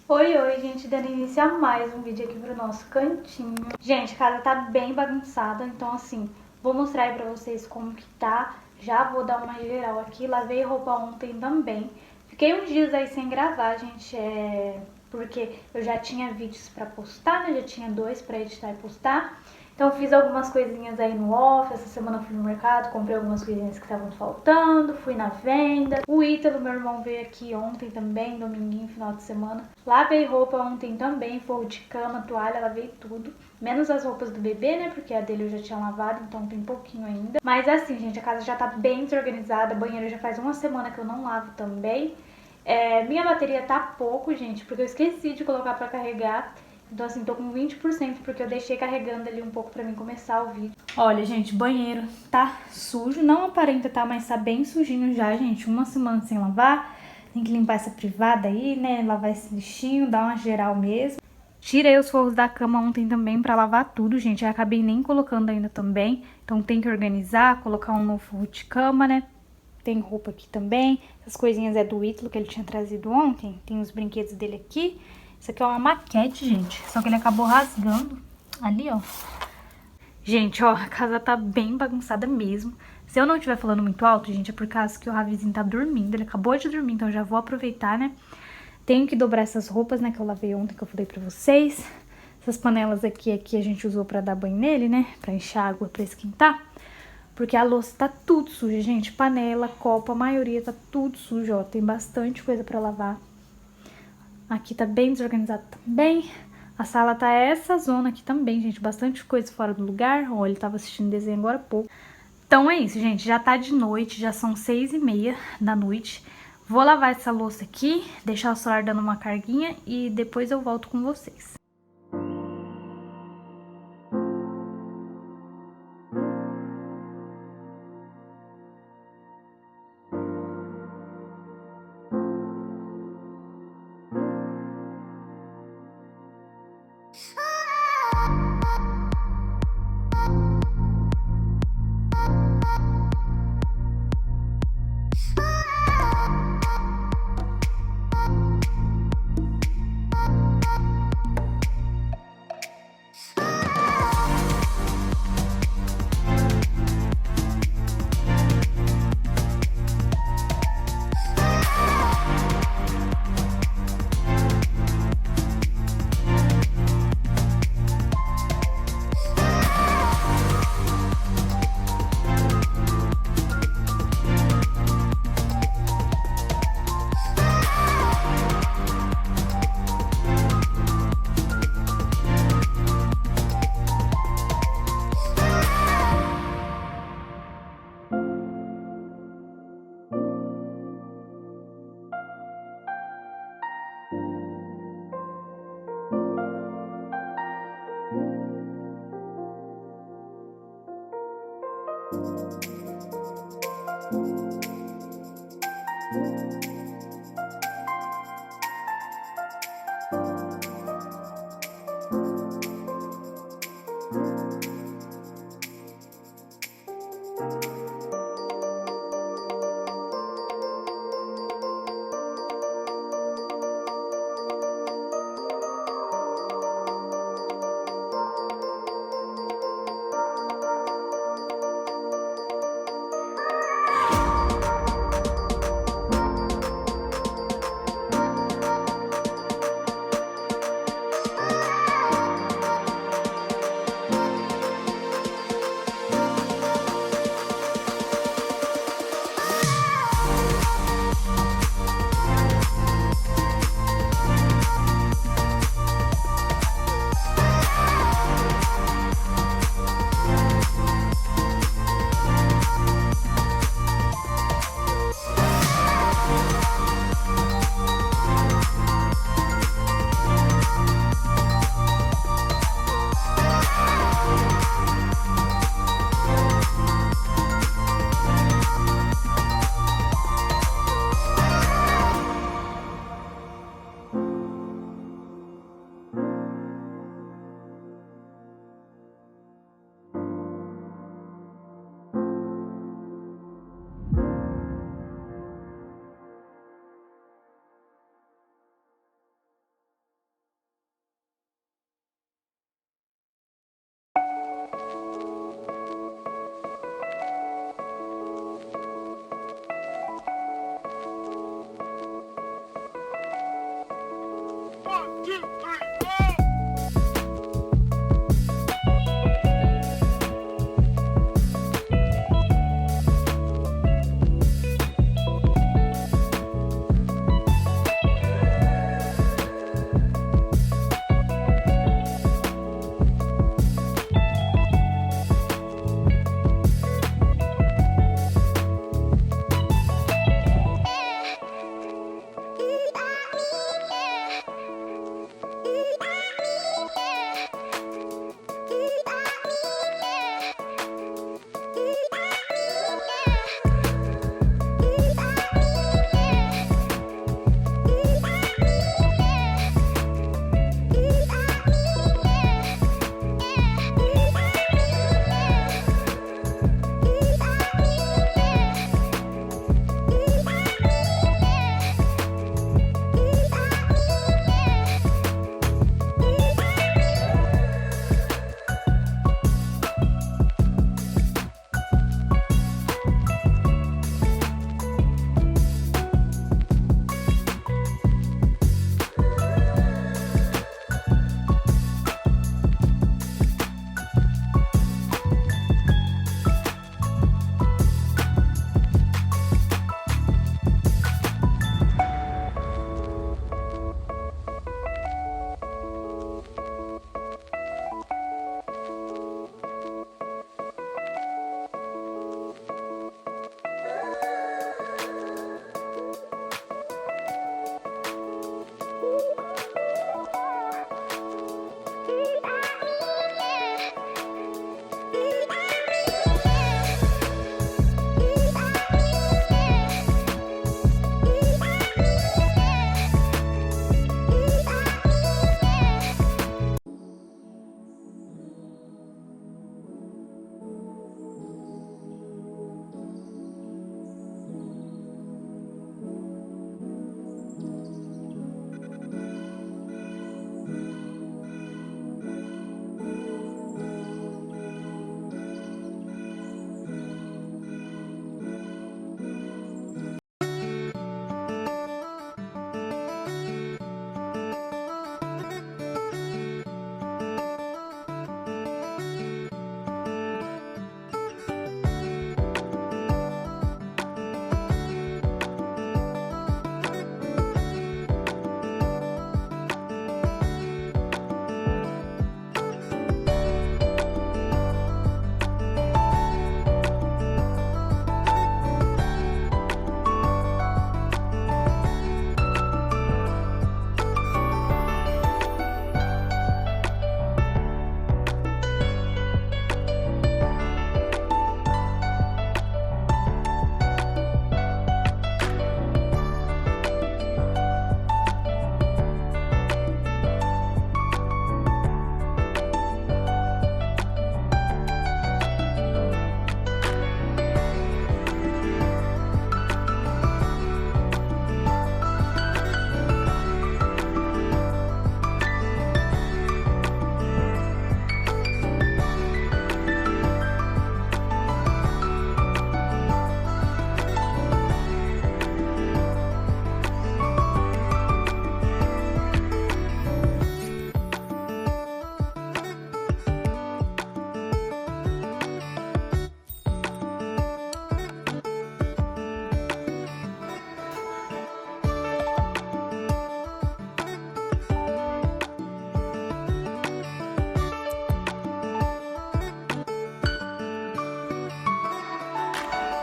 Oi, oi, gente, dando início a mais um vídeo aqui pro nosso cantinho. Gente, a casa tá bem bagunçada, então assim, vou mostrar aí pra vocês como que tá. Já vou dar uma geral aqui, lavei roupa ontem também. Fiquei uns dias aí sem gravar, gente, porque eu já tinha vídeos pra postar, né, já tinha 2 pra editar e postar. Então fiz algumas coisinhas aí no off, essa semana fui no mercado, comprei algumas coisinhas que estavam faltando, fui na venda. O Ítalo, meu irmão, veio aqui ontem também, dominguinho, final de semana. Lavei roupa ontem também, forro de cama, toalha, lavei tudo. Menos as roupas do bebê, né, porque a dele eu já tinha lavado, então tem pouquinho ainda. Mas assim, gente, a casa já tá bem desorganizada, banheiro já faz uma semana que eu não lavo também. Minha bateria tá pouco, gente, porque eu esqueci de colocar pra carregar. Então assim, tô com 20% porque eu deixei carregando ali um pouco pra mim começar o vídeo. Olha, gente, banheiro tá sujo. Não aparenta tá, mas tá bem sujinho já, gente. Uma semana sem lavar. Tem que limpar essa privada aí, né? Lavar esse lixinho, dar uma geral mesmo. Tirei os forros da cama ontem também pra lavar tudo, gente. Eu acabei nem colocando ainda também. Então tem que organizar, colocar um novo forro de cama, né? Tem roupa aqui também. Essas coisinhas é do Ítalo que ele tinha trazido ontem. Tem os brinquedos dele aqui. Isso aqui é uma maquete, gente. Só que ele acabou rasgando. Ali, ó. Gente, ó, a casa tá bem bagunçada mesmo. Se eu não estiver falando muito alto, gente, é por causa que o Ravizinho tá dormindo. Ele acabou de dormir, então eu já vou aproveitar, né? Tenho que dobrar essas roupas, né, que eu lavei ontem, que eu falei pra vocês. Essas panelas aqui a gente usou pra dar banho nele, né? Pra encher água, pra esquentar. Porque a louça tá tudo suja, gente. Panela, copo, a maioria tá tudo sujo, ó. Tem bastante coisa pra lavar. Aqui tá bem desorganizado também. A sala tá essa zona aqui também, gente. Bastante coisa fora do lugar. Ó, ele tava assistindo desenho agora há pouco. Então é isso, gente. Já tá de noite, já são 6h30 da noite. Vou lavar essa louça aqui, deixar o celular dando uma carguinha e depois eu volto com vocês.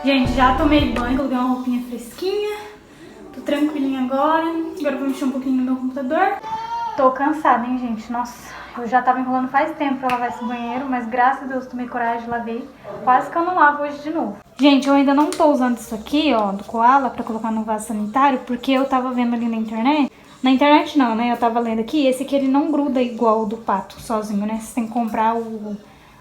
Gente, já tomei banho, coloquei uma roupinha fresquinha. Tô tranquilinha agora. Agora vou mexer um pouquinho no meu computador. Tô cansada, hein, gente? Nossa, eu já tava enrolando faz tempo pra lavar esse banheiro, mas graças a Deus tomei coragem, lavei. Quase que eu não lavo hoje de novo. Gente, eu ainda não tô usando isso aqui, ó, do koala, pra colocar no vaso sanitário, porque eu tava vendo ali na internet. Na internet não, né? Eu tava lendo aqui, esse aqui ele não gruda igual o do pato sozinho, né? Você tem que comprar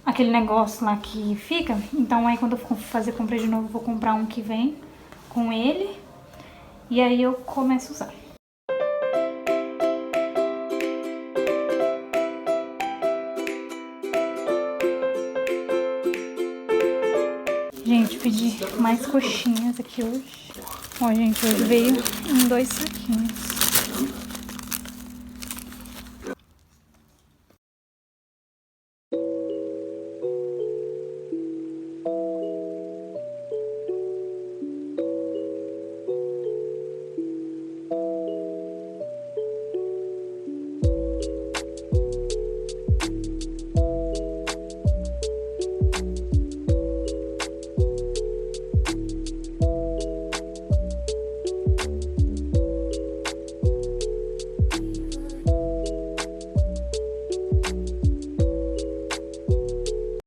aquele negócio lá que fica. Então aí quando eu for fazer compra de novo, eu vou comprar um que vem com ele. E aí eu começo a usar. Gente, pedi mais coxinhas aqui hoje. Ó, gente, hoje veio em 2 saquinhos.